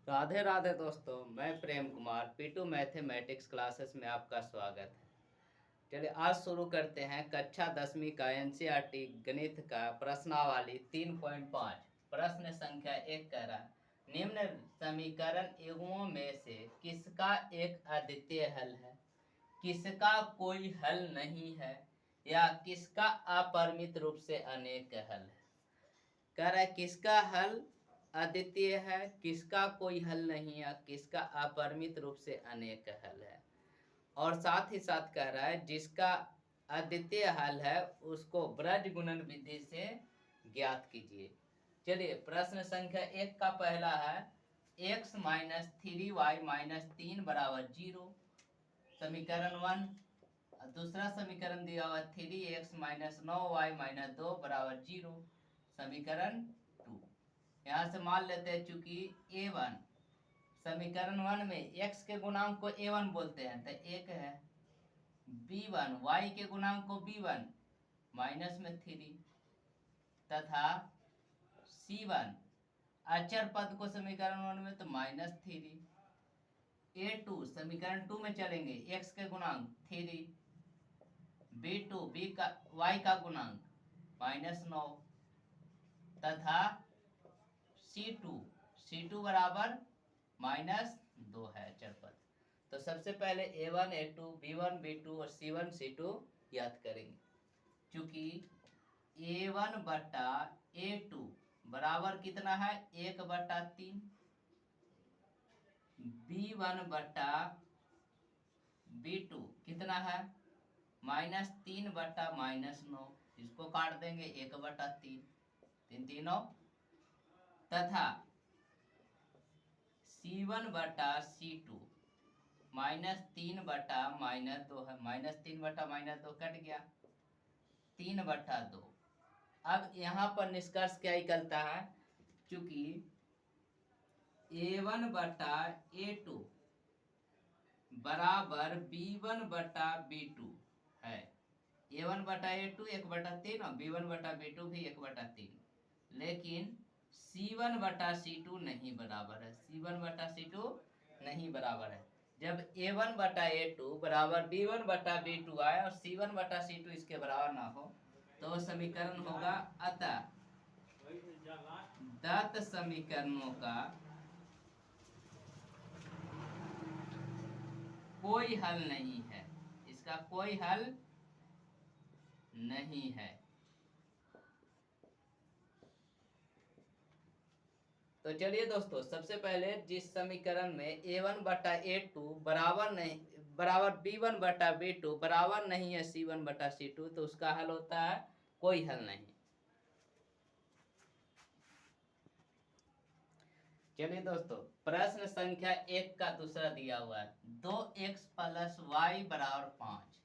राधे राधे दोस्तों, मैं Prem Kumar P2 mathematics classes में आपका स्वागत है। चलिए आज शुरू करते हैं कक्षा 10वीं का एनसीईआरटी गणित का प्रश्नावली 3.5। प्रश्न संख्या 1 कह रहा है निम्न समीकरण युग्मों में से किसका एक अद्वितीय हल है, किसका कोई हल नहीं है या किसका अपरिमित रूप से अनेक हल है। कह रहा है किसका हल अद्वितीय है, किसका कोई हल नहीं है, किसका अपरिमित रूप से अनेक हल है। और साथ ही साथ कह रहा है जिसका अद्वितीय हल है उसको ब्रज गुणन विधि से ज्ञात कीजिए। चलिए प्रश्न संख्या 1 का पहला है x माइनस 3y माइनस 3 बराबर 0, समीकरण 1। दूसरा समीकरण दिया हुआ 3x माइनस 9y माइनस 2 बराबर 0, समीकरण 2। यहाँ से मान लेते हैं चूंकि a1 समीकरण 1 में x के गुणांक को a1 बोलते हैं तो 1 है, b1 y के गुणांक को b1 माइनस में 3 तथा c1 अचर पद को समीकरण 1 में तो माइनस 3, a2 समीकरण 2 में चलेंगे x के गुणांक 3, b2 y का गुणांक माइनस 9 तथा C2 बराबर माइनस 2 है अचर पद। तो सबसे पहले A1 A2 B1 B2 और C1 C2 याद करेंगे। चूंकि A1 बटा A2 बराबर कितना है 1/3, B1 बटा B2 कितना है -3 बटा -9, इसको काट देंगे 1/3, 3 3 तथा C1 बटा C2 -3 बटा -2 है, -3 बटा -2 कट गया, 3/2। अब यहाँ पर निष्कर्ष क्या निकलता है, चूंकि A1 बटा A2 बराबर B1 बटा B2 है, A1 बटा A2 1/3 और B1 बटा B2 भी 1/3, लेकिन C1 बटा C2 नहीं बराबर है, C1 बटा C2 नहीं बराबर है। जब A1 बटा A2 बराबर B1 बटा B2 आए और C1 बटा C2 इसके बराबर ना हो तो समीकरण होगा अतः दत्त समीकरणों का कोई हल नहीं है, इसका कोई हल नहीं है। तो चलिए दोस्तों सबसे पहले जिस समीकरण में A1 बटा A2 बराबर B1 बटा B2 बराबर नहीं है C1 बटा C2 तो उसका हल होता है कोई हल नहीं। चलिए दोस्तों प्रश्न संख्या 1 का दूसरा दिया हुआ है 2x प्लस वाई बराबर 5,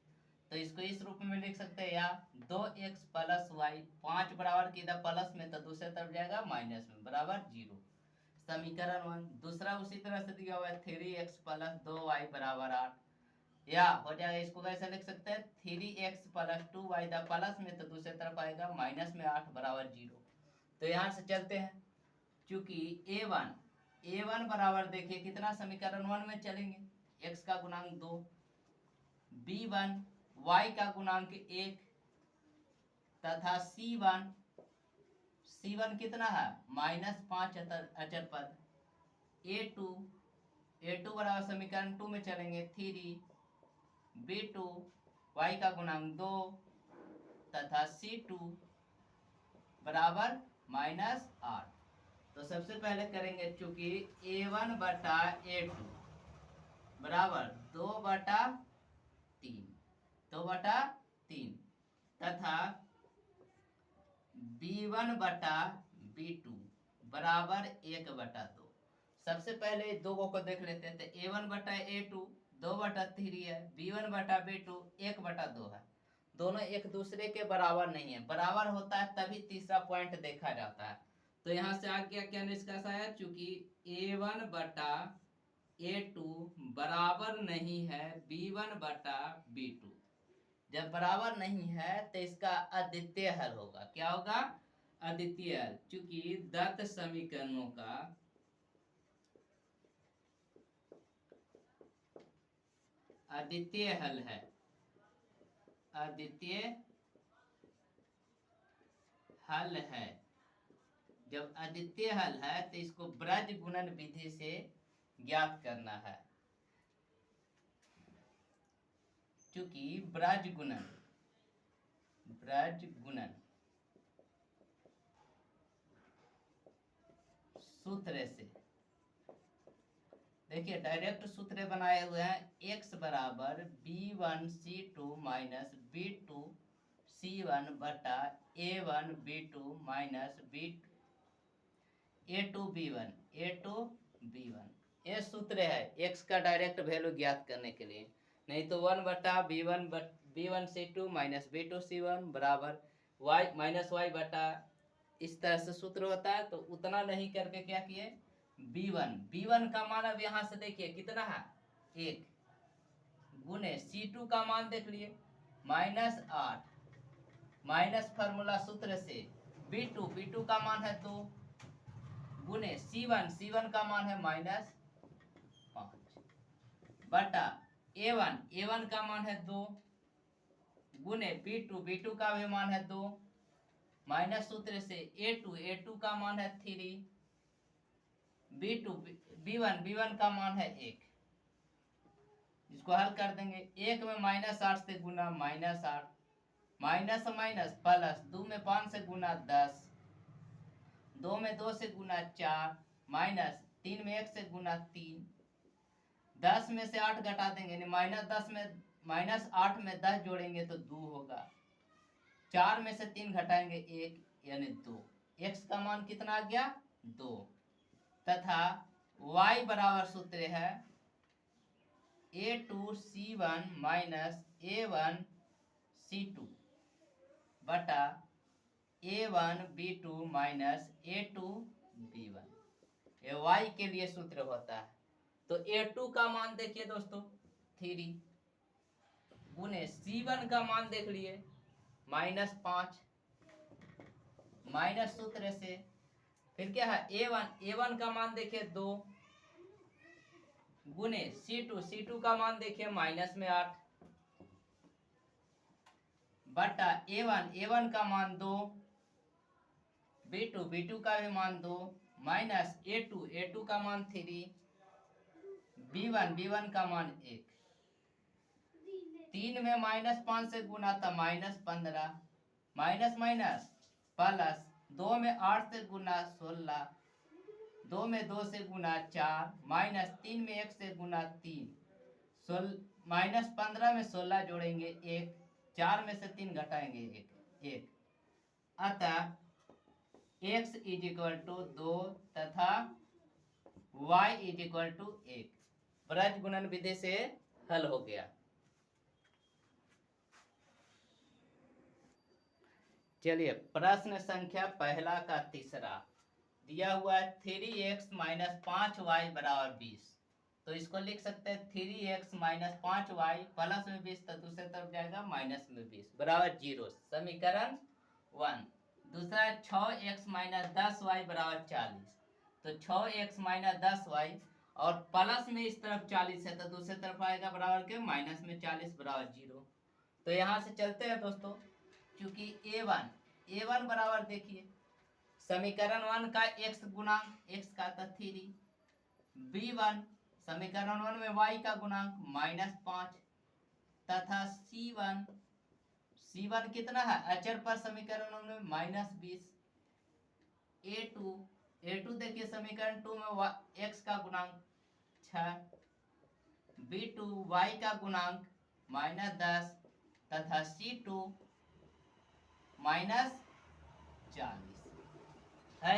तो इसको इस रूप में लिख सकते हैं या 2x प्लस वाई 5 बराबर की इधर प्लस में तो दूसरे तरफ जाएगा माइनस में बराबर 0, समीकरण 1। दूसरा उसी तरह से दिया हुआ है 3x प्लस 2y बराबर 8, या हो जाएगा इसको कैसे लिख सकते हैं 3x plus 2y the plus में तो दूसरे तरफ आएगा माइनस में 8 बराबर 0। तो यहाँ से चलते हैं, चूंकि A1 बराबर देखिए कितना समीकरण 1 में चलेंगे x का गुणांक 2, B1 y का गुणांक 1 तथा C1 कितना है -5 अचर पद, A2 बराबर समीकरण 2 में चलेंगे 3, B2 y का गुणांक 2 तथा C2 बराबर -8। तो सबसे पहले करेंगे चूंकि A1 बटा A2 बराबर 2/3 तथा B1 बटा B2 बराबर 1/2। सबसे पहले दो को देख लेते हैं, तो A1 बटा A2 2/3 है, B1 बटा B2 1/2 है, दोनों एक दूसरे के बराबर नहीं है, बराबर होता है तभी तीसरा पॉइंट देखा जाता है। तो यहाँ से आगे क्या निष्कर्ष आया, चूंकि A1 बटा A2 बराबर नहीं है B1 बटा B2, जब बराबर नहीं है तो इसका अद्वितीय हल होगा, क्या होगा अद्वितीय हल, चूंकि दत्त समीकरणों का अद्वितीय हल है, अद्वितीय हल है। जब अद्वितीय हल है तो इसको ब्रज गुणन विधि से ज्ञात करना है। क्योंकि ब्रज गुणन सूत्र से देखिए डायरेक्ट सूत्र बनाए हुए हैं। x बराबर b1c2 माइनस b2c1 बटा a1b2 माइनस a2b1 ये सूत्र है x का डायरेक्ट वैल्यू ज्ञात करने के लिए। नहीं तो 1 बटा b1c2 माइनस b2c1 बराबर y माइनस y बटा, इस तरह से सूत्र होता है। तो उतना नहीं करके क्या किए, b1 का मान अब यहाँ से देखिए कितना है 1 गुने c2 का मान देख लिए -8 माइनस फार्मूला सूत्र से b2 का मान है 2 गुने c1 का मान है -5 बटा a1 का मान है 2 गुने b2 का भी मान है 2 माइनस सूत्र से a2 का मान है 3 b1 का मान है 1। इसको हल कर देंगे। 1 में -8 से गुना -8 माइनस माइनस प्लस 2 में 5 से गुना 10 2 में 2 से गुना 4 माइनस 3 में 1 से गुना 3 10 में से 8 घटा देंगे -8 में 10 जोड़ेंगे तो 2 होगा। 4 में से 3 घटाएंगे 1 यानी 2। x का मान कितना आ गया 2 तथा y बराबर सूत्र है a2c1 माइनस a1c2 बटा a1b2 माइनस a2b1। ये y के लिए सूत्र होता है। तो a2 का मान देखिए दोस्तों 3 गुने c1 का मान देख लिए -5 माइनस सूत्र से फिर क्या है a1 का मान देखिए 2 गुने c2 का मान देखिए -8 बटा a1 का मान 2 b2 का भी मान 2 माइनस a2 का मान 3 b1 का मान 1। 3 में -5 से गुना था -15 माइनस माइनस प्लस 2 में 8 से गुना 16 2 में 2 से गुना 4 माइनस 3 में 1 से गुना 3 -15 में 16 जोड़ेंगे 1 4 में से 3 घटाएंगे 1 अतः x = 2 तथा y = 1। ब्रज गुणन विधि से हल हो गया। चलिए प्रश्न संख्या पहला का तीसरा दिया हुआ है 3x - 5y = 20। तो इसको लिख सकते हैं 3x - 5y प्लस में 20 तो दूसरे तरफ जाएगा माइनस में 20 बराबर 0। समीकरण 1। दूसरा 6x - 10y = 40। तो 6x - 10y और प्लस में इस तरफ 40 है तो दूसरे तरफ आएगा बराबर के माइनस में 40 बराबर 0। तो यहाँ से चलते हैं दोस्तों। क्योंकि a1 बराबर देखिए समीकरण 1 का x गुणांक x का था 3 b1 समीकरण 1 में y का गुणांक -5 तथा c1 कितना है अचर पर समीकरण 1 में -20 a2 देखिए समीकरण 2 में x का गुणांक 6 b2 y का गुणांक -10 तथा c2 -40 है।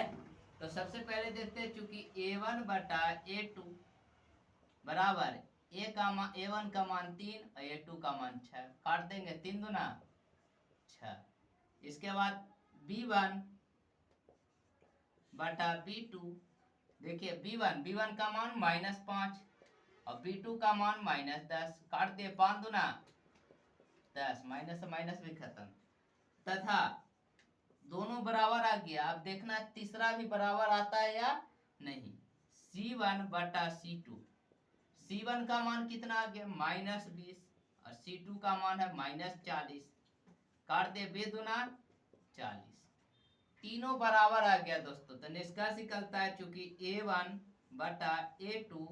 तो सबसे पहले देखते हैं चूंकि a1 बटा a2 बराबर a1 का मान 3 और a2 का मान 6 काट देंगे 3 दूना 6। इसके बाद b1 बटा b2 देखिए b1 का मान -5 और b2 का मान -10 काट दिए 5 दूना 10 माइनस से माइनस भी खत्म तथा दोनों बराबर आ गया। अब देखना तीसरा भी बराबर आता है या नहीं। c1 बटा c2 C1 का मान कितना आ गया -20 और C2 का मान है -40। काट दे बेदुना 40, तीनों बराबर आ गया दोस्तों। तो निष्कर्ष निकलता है चूंकि A1 बटा A2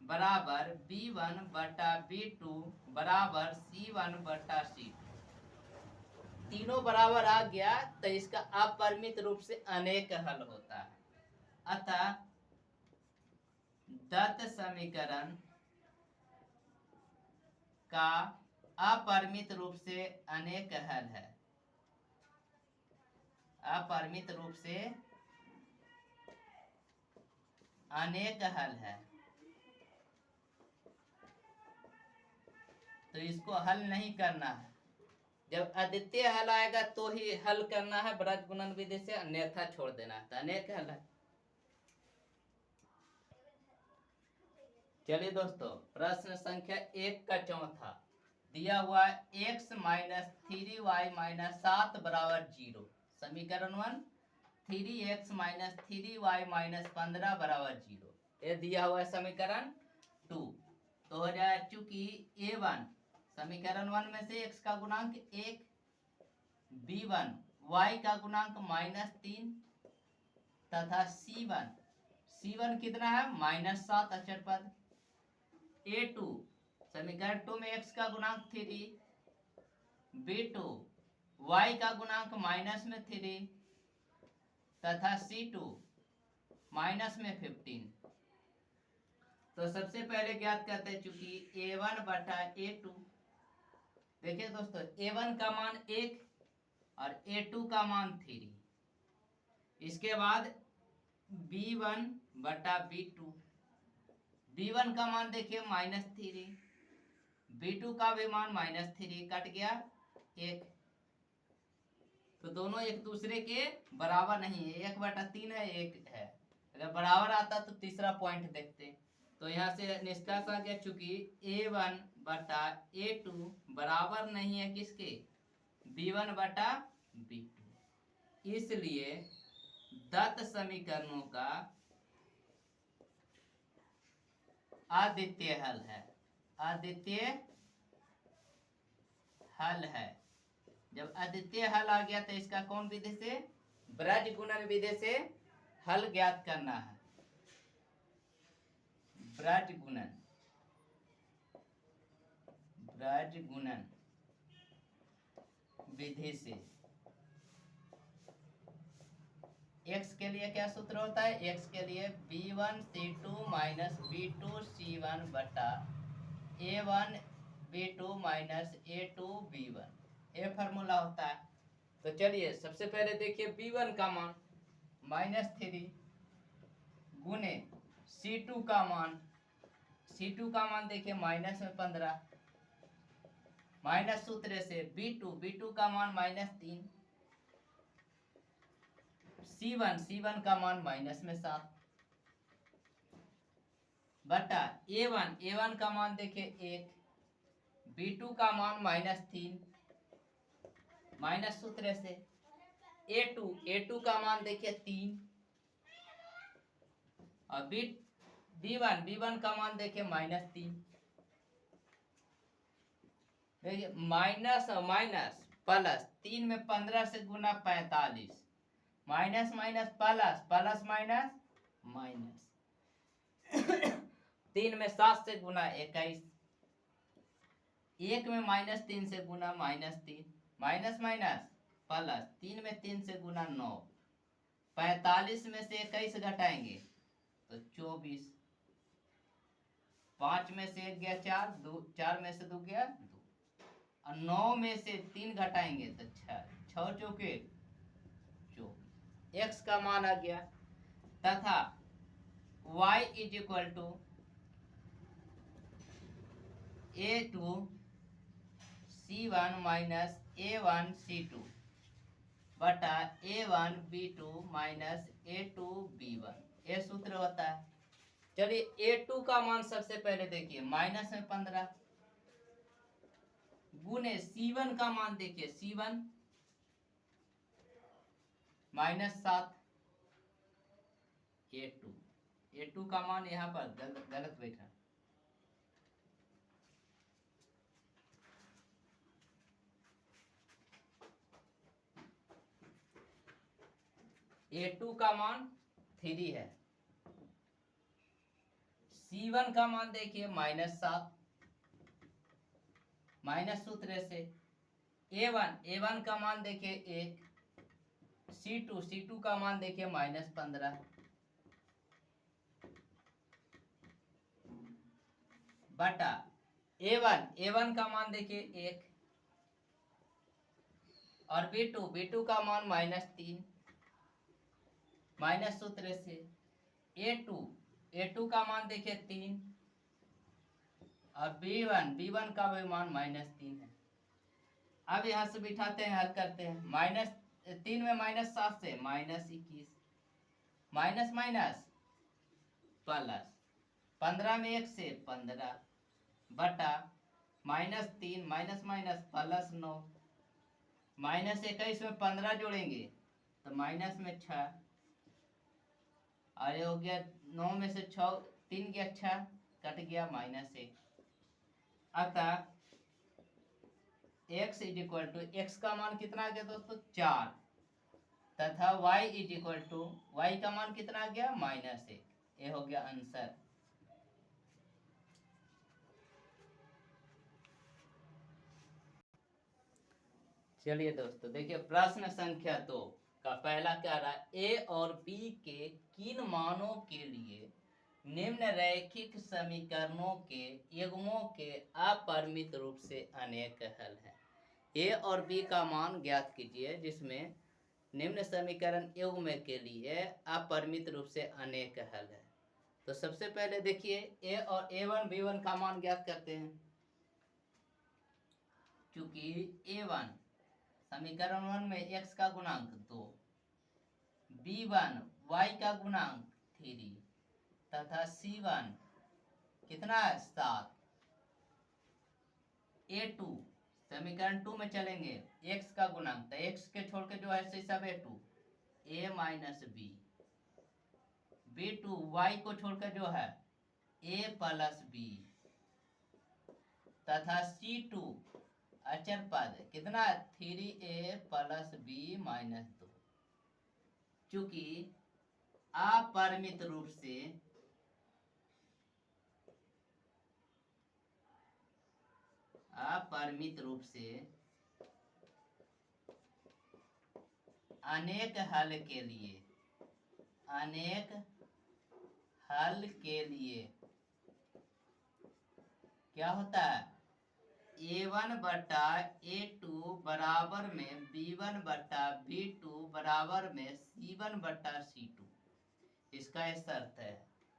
बराबर B1 बटा B2 बराबर C1 बटा C2, तीनों बराबर आ गया तो इसका अपरिमित रूप से अनेक हल होता है। अतः दत्त समीकरण का अपरिमित रूप से अनेक हल है, अपरिमित रूप से अनेक हल है। तो इसको हल नहीं करना है, जब अद्वितीय हल आएगा तो ही हल करना है ब्रज गुणन विधि से, अन्यथा छोड़ देना है। अनेक हल है। चलिए दोस्तों, प्रश्न संख्या 1 का चौथा दिया हुआ है x माइनस 3y माइनस 7 बराबर 0। समीकरण 1 3x माइनस 3y माइनस 15 बराबर 0, ये दिया हुआ है समीकरण 2। तो हो जाए चूंकि a1 समीकरण 1 में से x का गुणांक 1, b1 y का गुणांक -3 तथा c1 कितना है -7 अचर पद। a2 समीकरण 2 में x का गुणांक 3, b2 y का गुणांक -3 तथा c2 -15। तो सबसे पहले ज्ञात करते हैं चूंकि a1 बटा a2। देखिए दोस्तों, a1 का मान 1 और a2 का मान 3। इसके बाद b1 बटा b2, b1 का मान देखिए -3, b2 का भी मान -3, कट गया 1। तो दोनों एक दूसरे के बराबर नहीं है, 1/3 है, 1 है। अगर बराबर आता तो तीसरा पॉइंट देखते। तो यहाँ से निष्कर्ष आ गया चूंकि a1 बटा a2 बराबर नहीं है किसके, b1 बटा b2, इसलिए दत्त समीकरणों का अद्वितीय हल है, अद्वितीय हल है। जब अद्वितीय हल आ गया तो इसका कौन विधि से, ब्रज गुणन विधि से हल ज्ञात करना है। ब्रज गुणन, ब्रज गुणन विधि से x के लिए क्या सूत्र होता है, x के लिए b1 c2 minus b2 c1 बटा a1 b2 minus a2 b1, ये फार्मूला होता है। तो चलिए सबसे पहले देखिए b1 का मान -3 गुने c2 का मान, c2 का मान देखिए -15, माइनस सूत्र से b2 का मान -3, c1 का मान -7 बटा a1 का मान देखिए 1, b2 का मान -3, माइनस सूत्र से a2 का मान देखिए 3 और b1 का मान देखिए -3। देखिए माइनस माइनस प्लस, 3 में 15 से गुना 45, minus minus plus, plus minus minus 3 में 7 से गुना 21, 1 में -3 से गुना -3, माइनस माइनस प्लस, 3 में 3 से गुना 9, 45 में से 21 घटाएंगे तो 24, 5 में से 1 गया 4, 4 में से 2 गया 2 और 9 में से 3 घटाएंगे तो 6, 6 चौके 24, x का मान आ गया। तथा y is equal to a2 c1 minus a1 c2 बटा a1 b2 minus a2 b1, ये सूत्र होता है। चलिए a2 का मान सबसे पहले देखिए माइनस में 15 गुने c1 का मान देखिए c1 -7, a2 का मान यहाँ पर गलत बैठा, A2 का मान 3 है, C1 का मान देखिए -7, माइनस सूत्र से A1 का मान देखिए 1, C2 का मान देखिए -15, बटा A1 का मान देखिए 1, और B2 का मान -3, माइनस सूत्र से A2 का मान देखिए 3, और B1 का भी मान -3 है। अब यहाँ से बिठाते हैं, हल करते हैं। -3 में -7 से -21, माइनस माइनस प्लस 15 में 1 से 15, बटा -3 माइनस माइनस +9, -21 में 15 जोड़ेंगे तो माइनस में 6, और ये हो गया 9 में से 6, 3 गया 6, कट गया -1। अतः x का मान कितना आ गया दोस्तों 4, तथा y का मान कितना आ गया -1। ये हो गया आंसर। चलिए दोस्तों देखिए प्रश्न संख्या 2 का पहला क्या रहा, ए और बी के किन मानों के लिए निम्न रैखिक समीकरणों के युग्मों के अपरिमित रूप से अनेक हल हैं। ए और बी का मान ज्ञात कीजिए जिसमें निम्न समीकरण युग्म के लिए अपरिमित रूप से अनेक हल है। तो सबसे पहले देखिए ए और A1 B1 का मान ज्ञात करते हैं। क्योंकि A1 समीकरण 1 में x का गुणांक 2, B1 y का गुणांक 3, तथा C1 कितना है 7। A2 समीकरण 2 में चलेंगे, x का गुणांक तो x के छोड़ के जो है सब A2, a minus B. B2 y को छोड़कर जो है a प्लस बी, तथा C2 अचर पद कितना 3a प्लस बी माइनस 2। चूंकि अपरिमित रूप से अनेक हल के लिए क्या होता है, A1 बटा A2 बराबर में B1 बटा B2 बराबर में C1 बटा C2। इसका यह शर्त है,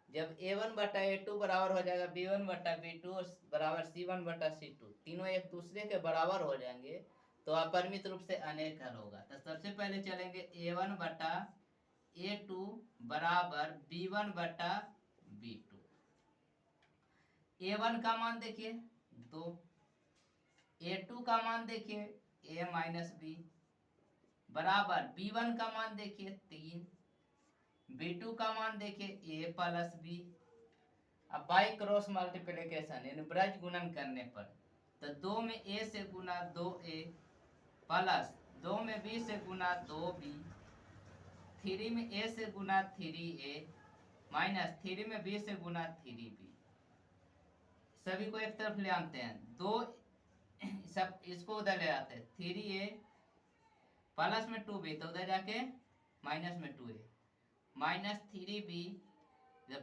जब A1 बटा A2 बराबर हो जाएगा B1 बटा B2 बराबर C1 बटा C2, तीनों एक दूसरे के बराबर हो जाएंगे तो अपरिमित रूप से अनेक हल होगा। तो सबसे पहले चलेंगे A1 बटा A2 बराबर B1 बटा B2। A1 का मान देखिए 2, A2 का मान देखिए a माइनस बी, बराबर B1 का मान देखिए 3, B2 का मान देखिए a प्लस बी। अब बाई क्रॉस मल्टीप्लिकेशन यानी ब्रज गुणन करने पर तो 2 में a से गुना 2a प्लस 2 में b से गुना 2b, 3 में a से गुना 3a माइनस 3 में b से गुना 3b। सभी को एक तरफ ले आते हैं, 2 सब इसको उधर ले आते हैं, 3a प्लस में 2b तो उधर जाके माइनस में 2a, माइनस 3b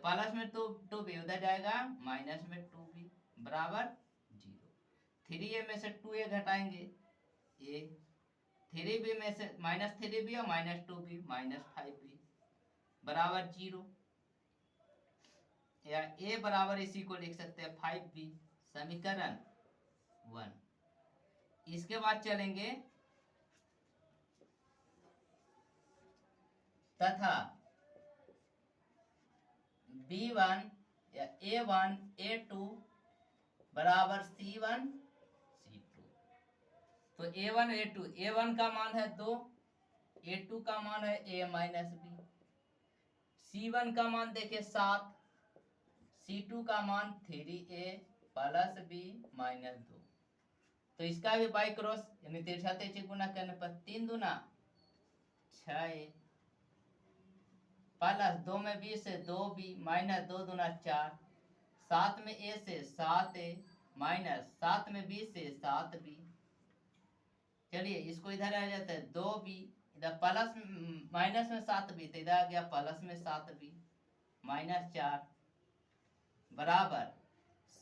प्लस में 2b उधर जाएगा माइनस में 2b बराबर 0। 3a में से 2a घटाएंगे a, 3b में से माइनस 3b और माइनस 2b माइनस 5b बराबर 0, या a बराबर इसी को लिख सकते हैं 5b, समीकरण 1। इसके बाद चलेंगे तथा B1 या A1 A2 बराबर C1 C2। तो A1 का मान है 2, A2 का मान है a माइनस बी, C1 का मान देखिए 7, C2 का मान 3a प्लस b माइनस 2। तो इसका भी बाई क्रॉस यानी तिरछा तिरछी गुना करने पर 3 दूना 6a प्लस 2 में बी से 2b माइनस 2 दूना 4, 7 में a से 7a माइनस 7 में b से 7b। चलिए इसको इधर आ जाता है 2b, इधर प्लस माइनस में 7b तो इधर आ गया प्लस में 7b माइनस 4 बराबर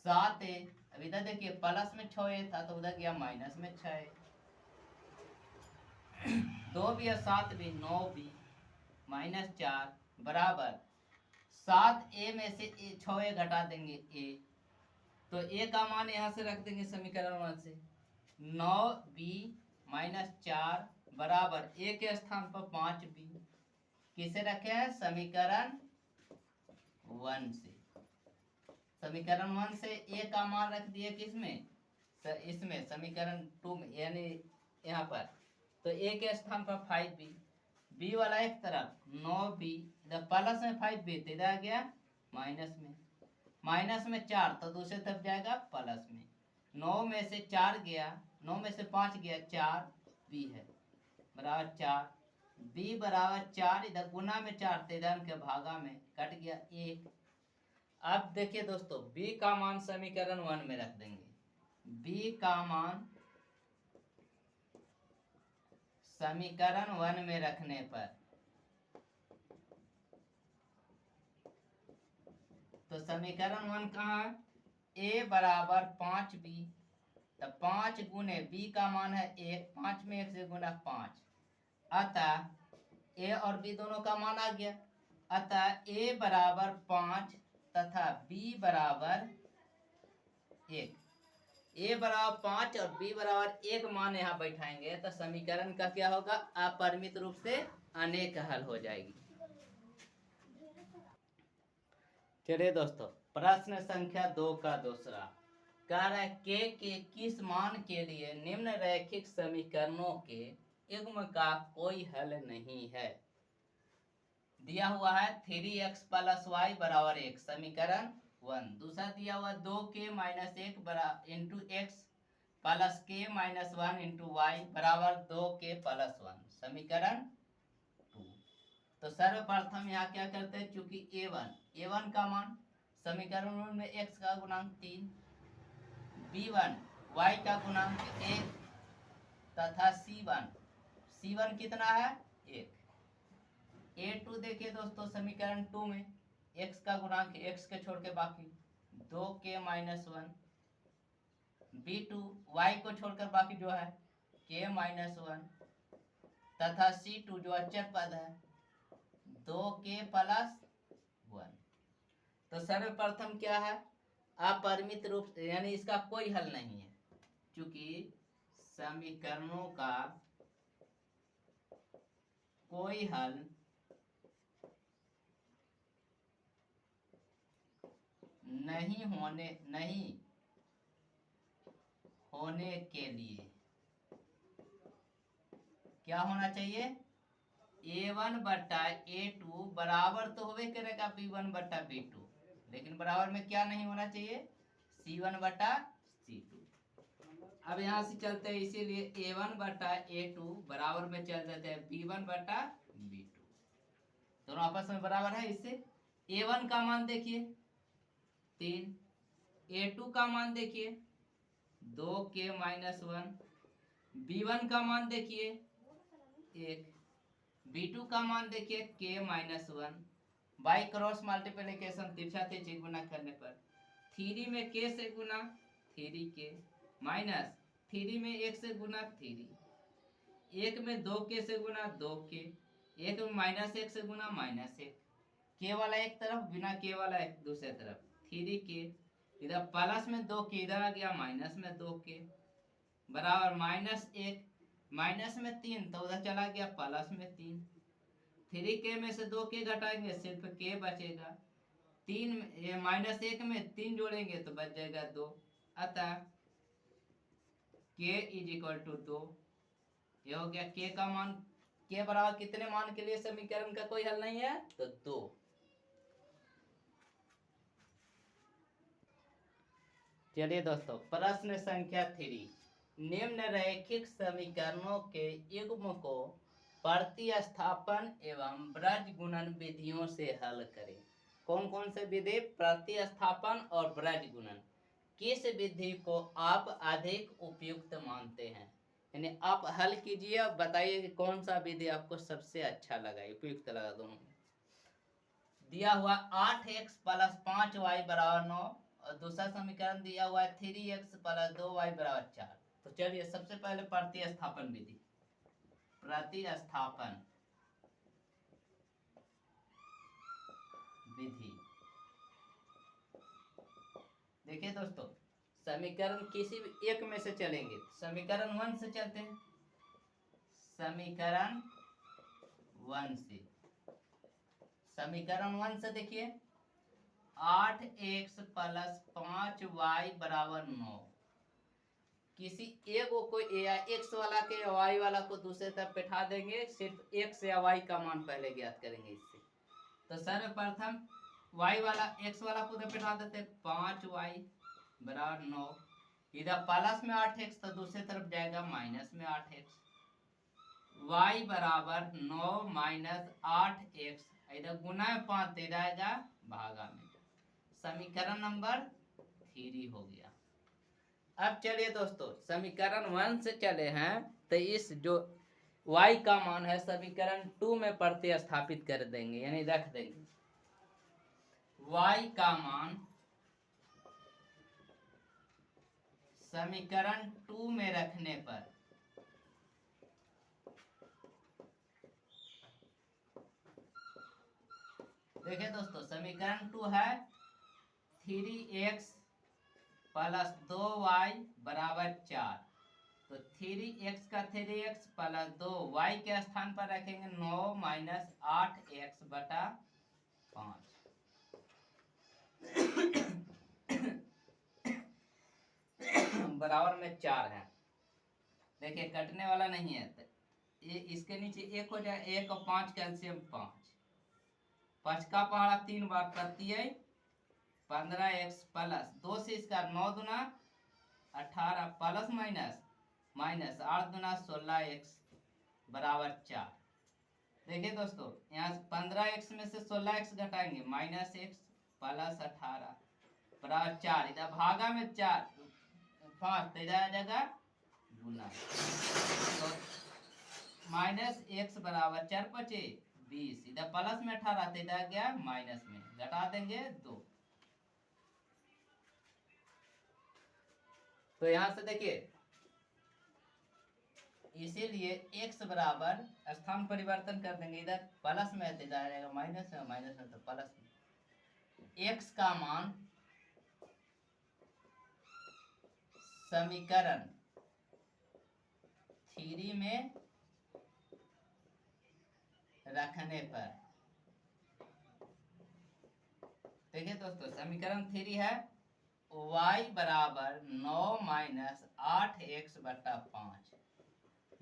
7a। अब इधर देखिए प्लस में 6a था तो उधर गया माइनस में 6a। 2b और 7b 9b माइनस 4 बराबर 7a में से 6a घटा देंगे a, तो a का मान यहाँ से रख देंगे समीकरण 1 से। 9b माइनस 4 बराबर a के स्थान पर 5b। किसे रखे हैं? समीकरण 1 से। समीकरण 1 से a का मान रख दिए किसमें? इसमें समीकरण 2 में, यानी यहाँ पर। तो a के स्थान पर 5b, b वाला एक तरफ 9b, इधर प्लस में 5b तो इधर आ गया माइनस में 4 तो दूसरे तरफ जाएगा प्लस में। 9 में से 4 गया, 9 में से 5 गया 4b है बराबर 4, b बराबर 4, इधर गुना में 4 तो इधर के भागा में कट गया 1। अब देखिए दोस्तों b का मान समीकरण 1 में रख देंगे। b का मान समीकरण 1 में रखने पर तो समीकरण 1 कहाँ है? a बराबर 5b, तो 5 गुने b का मान है 1, 5 में 1 से गुना 5, अतः a और b दोनों का मान आ गया। अतः a बराबर 5 तथा b बराबर 1। a बराबर 5 और b बराबर 1 मान यहाँ बैठाएंगे तो समीकरण का क्या होगा? अपरिमित रूप से अनेक हल हो जाएगी। चलिए दोस्तों प्रश्न संख्या 2 का दूसरा कह रहा है के किस मान के लिए निम्न रैखिक समीकरणों के युग्म का कोई हल नहीं है। दिया हुआ है 3x प्लस वाई बराबर 1 समीकरण 1। दूसरा दिया हुआ 2k minus 1 into x plus k minus 1 into y बराबर 2k प्लस 1 समीकरण 2। तो सर्वप्रथम यहाँ क्या करते हैं, चूंकि a1 का मान समीकरण में x का गुणांक 3, b1 y का गुणांक 1 तथा c1 कितना है 1। a2 देखिए दोस्तों समीकरण 2 में x का गुणांक x के छोड़ के बाकी 2k माइनस 1, b2 y को छोड़कर बाकी जो है k माइनस 1 तथा c2 जो अचर पद है 2k प्लस 1। तो सर्वप्रथम क्या है? अपरिमित रूप से, यानी इसका कोई हल नहीं है, क्योंकि समीकरणों का कोई हल नहीं होने के लिए क्या होना चाहिए? a1 बट्टा a2 बराबर तो होवे करेगा b1 बट्टा b2, लेकिन बराबर में क्या नहीं होना चाहिए? c1 बट्टा c2। अब यहाँ से चलते हैं, इसीलिए a1 बट्टा a2 बराबर में चल जाते हैं b1 बट्टा b2, दोनों आपस में बराबर है। इससे a1 का मान देखिए 3, a2 का मान देखिए 2k माइनस 1, b1 का मान देखिए 1, b2 का मान देखिए k minus 1। By cross multiplication तिरछा तिरछी गुना करने पर 3 में k से गुना 3k माइनस 3 में 1 से गुना 3, 1 में 2k से गुना 2k, 1 में माइनस 1 से गुना माइनस 1, k वाला एक तरफ बिना k वाला एक दूसरे तरफ 3k, इधर प्लस में 2k इधर आ गया माइनस में 2k बराबर माइनस में 3 तो उधर चला गया प्लस में 3, 3k में से 2k घटाएंगे सिर्फ k बचेगा, 3 माइनस 1 में 3 जोड़ेंगे तो बच जाएगा 2, अतः k इज इक्वल टू 2। ये हो गया k का मान। k बराबर कितने मान के लिए समीकरण का कोई हल नहीं है? तो 2। चलिए दोस्तों प्रश्न संख्या 3, निम्न रैखिक समीकरणों के युग्म को प्रतिस्थापन एवं ब्रज गुणन विधियों से हल करें। कौन कौन से विधि? प्रतिस्थापन और ब्रज गुणन। किस विधि को आप अधिक उपयुक्त मानते हैं? यानी आप हल कीजिए और बताइए कि कौन सा विधि आपको सबसे अच्छा लगा, उपयुक्त लगा दोनों में। दिया हुआ 8x प्लस 5y बराबर 9 और दूसरा समीकरण दिया हुआ है 3x प्लस 2y बराबर 4। तो चलिए सबसे पहले प्रतिस्थापन विधि। प्रतिस्थापन विधि देखिए दोस्तों, समीकरण किसी भी एक में से चलेंगे। समीकरण 1 से चलते हैं। समीकरण 1 से, समीकरण 1 से देखिए 8x प्लस 5y बराबर 9। किसी एक को या x वाला के या y वाला को दूसरे तरफ बैठा देंगे, सिर्फ x या y का मान पहले ज्ञात करेंगे इससे। तो सर्वप्रथम y वाला x वाला को बैठा देते 5y बराबर 9। इधर प्लस में 8x तो दूसरे तरफ जाएगा माइनस में 8x। y बराबर 9 माइनस 8x, इधर गुना में 5 दे जाएगा भागा में। समीकरण नंबर 3 हो गया। अब चलिए दोस्तों, समीकरण 1 से चले हैं तो इस जो y का मान है समीकरण 2 में प्रतिस्थापित कर देंगे, यानी रख देंगे। y का मान समीकरण 2 में रखने पर देखिए दोस्तों, समीकरण 2 है 3x प्लस 2y बराबर 4। तो 3x का 3x प्लस 2y के स्थान पर रखेंगे 9 माइनस 8x बटा 5। बराबर में 4 है। देखिए कटने वाला नहीं है, तो ये इसके नीचे 1 हो जाए, 1 और 5 कैल्शियम 5। 5 का पहाड़ा 3 बार, प्रत्यय 15x प्लस 2 से इसका 9 दुना 18 प्लस माइनस माइनस 8 दुना 16x बराबर 4। देखिए दोस्तों, यहाँ 15x में से 16x घटाएंगे माइनस x प्लस 18 बराबर 4। इधर भागा में 4 5 तो इधर आ जाएगा गुना। तो माइनस x बराबर 4 पचे 20, इधर प्लस में 18 तो इधर गया माइनस में, घटा देंगे 2। तो यहां से देखिए, इसीलिए x बराबर स्थान परिवर्तन कर देंगे, इधर प्लस में है तो इधर आएगा माइनस में, माइनस में तो प्लस में। x का मान समीकरण 3 में रखने पर देखिए दोस्तों, समीकरण 3 है y बराबर 9 माइनस 8x बटा 5।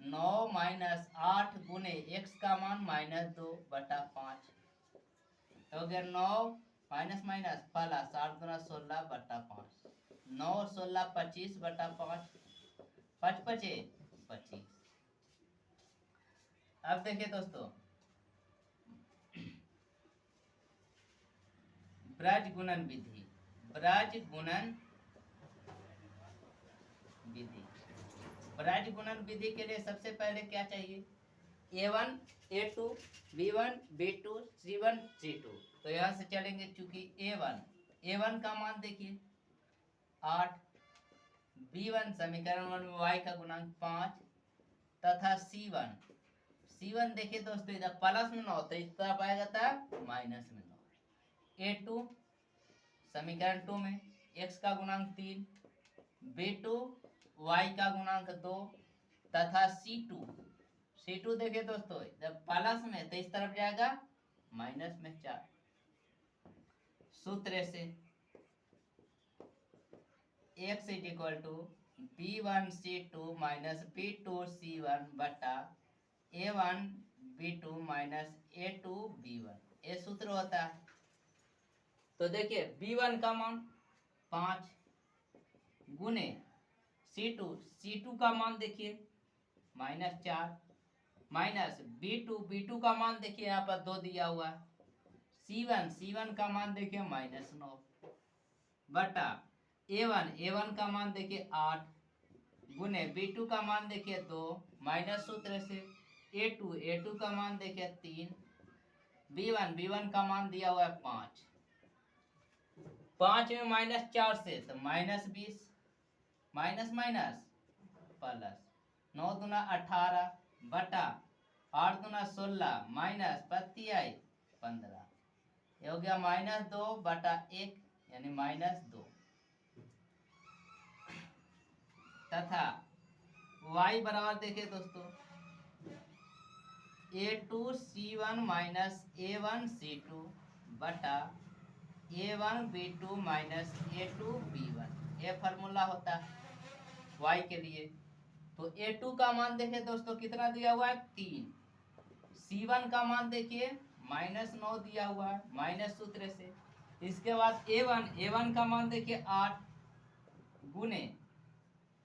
9 माइनस 8 गुने x का मान माइनस 2 बटा 5 हो गया 9 माइनस माइनस प्लस 8 गुना 16 बटा 5। 9 और 16 25 बटा 5, 5 पचे 25। अब देखिए दोस्तों, ब्रज गुणन विधि। ब्रज गुणन विधि, ब्रज गुणन विधि के लिए सबसे पहले क्या चाहिए? a1 a2 b1 b2 c1 c2। तो यहां से चलेंगे, चूंकि a1 का मान देखिए 8, b1 समीकरण 1 में y का गुणांक 5 तथा c1 देखिए दोस्तों, इधर प्लस में 9 तो इस तरफ आएगा था माइनस में 9। a2 समीकरण 2 में x का गुणांक 3, b2 y का गुणांक 2 तथा c2 देखिए दोस्तों, जब प्लस में तो इस तरफ जाएगा माइनस में 4। सूत्र से x is equal to b1 c2 minus b2 c1 बटा a1 b2 minus a2 b1, ये सूत्र होता है। तो देखिए b1 का मान 5 गुने c2 का मान देखिए माइनस 4 माइनस B2 का मान देखिए यहाँ पर 2 दिया हुआ है। C1 का मान देखिए -9 बटा A1 का मान देखिए 8 गुने B2 का मान देखिए 2 माइनस सूत्र से A2 का मान देखिए 3 B1 का मान दिया हुआ है 5 में -4 से तो -20 माइनस प्लस 9 दूना 18 बटा 8 दूना 16 माइनस 15 ये हो गया -2 बटा 1 यानी -2 तथा y बराबर देखिए दोस्तों A2C1 माइनस A1C2 बटा A1B2 माइनस A2B1 ये फार्मूला होता है y के लिए। तो A2 का मान देखिए दोस्तों कितना दिया हुआ है 3, C1 का मान देखिए -9 दिया हुआ है माइनस सूत्र से। इसके बाद A1 का मान देखिए 8 गुने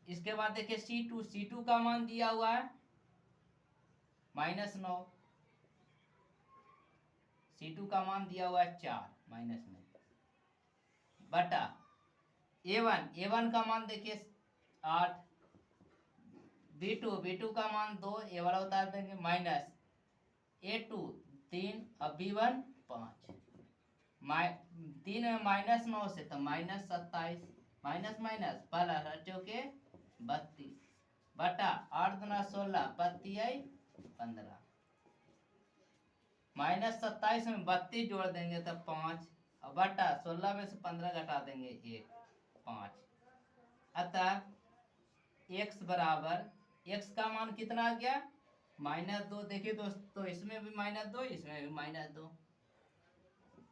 इसके बाद देखिए C2 का मान दिया हुआ है -9 C2 का मान दिया हुआ है 4 माइनस में बटा A1 का मान देखिए 8 B2 का मान 2 ये वाला उतार देंगे माइनस A2 3 और B1 5 3 में -9 से तो -27 माइनस प्लस चौके 32 बटा 8 दूना 16 15 -27 में 32 जोड़ देंगे तो 5 और बटा 16 में से 15 घटा देंगे 1 5 अतः x बराबर x का मान कितना आ गया -2 देखिए दोस्तों इसमें भी -2 इसमें भी -2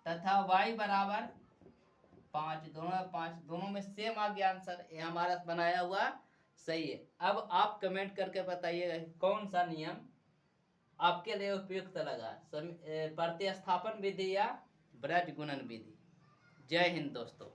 तथा y बराबर 5 दोनों में सेम आ गया आंसर। ये हमारा बनाया हुआ सही है। अब आप कमेंट करके बताइएगा कौन सा नियम आपके लिए उपयुक्त लगा, प्रतिस्थापन विधि या ब्रज गुणन विधि। जय हिंद दोस्तों।